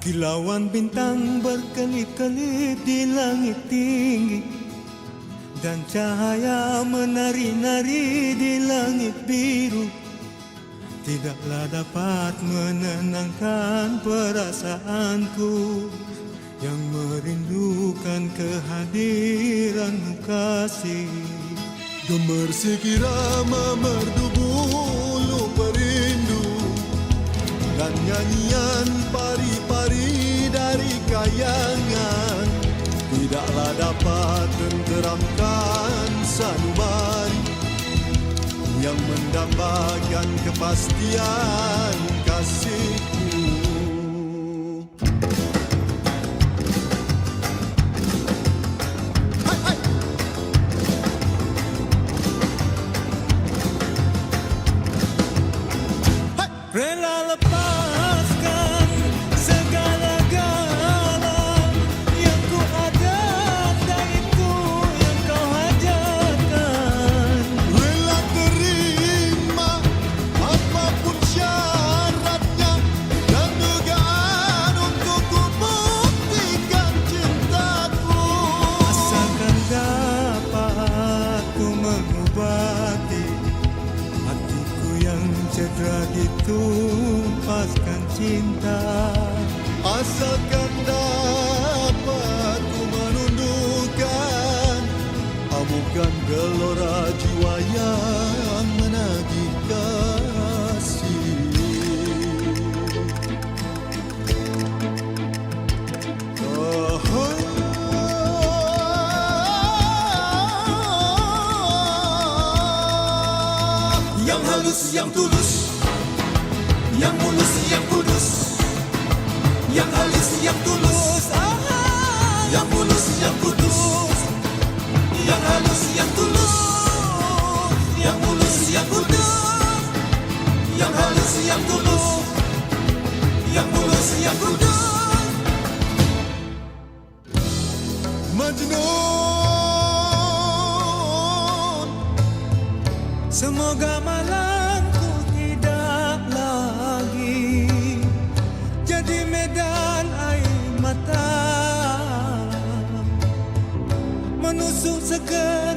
Kilauan bintang berkelip-kelip di langit tinggi, dan cahaya menari-nari di langit biru tidaklah dapat menenangkan perasaanku yang merindukan kehadiranmu kasih. Gemersik irama merdu bulu perindu, dan nyanyian pari-pari dari kayangan tidaklah dapat tenteramkan sanubari yang mendambakan kepastian kasihku. Rela lepaskan segala-gala yang ku ada dan itu yang kau hajatkan. Rela terima apapun syaratnya dan dugaan untuk ku buktikan cintaku. Asalkan dapat ku mengobati hatiku yang cedera ditumpaskan cinta. Asalkan dapat ku menundukkan amukan gelora jiwa yang menagih kasih. Yang halus, yang tulus, yang mulus, yang kudus. Yang halus, yang tulus, yang mulus, yang kudus. Yang halus, yang tulus, yang mulus, yang kudus. Yang halus, yang tulus, yang mulus, yang kudus. Majnun, Semoga malamku tidak lagi jadi medan air mata menusuk segala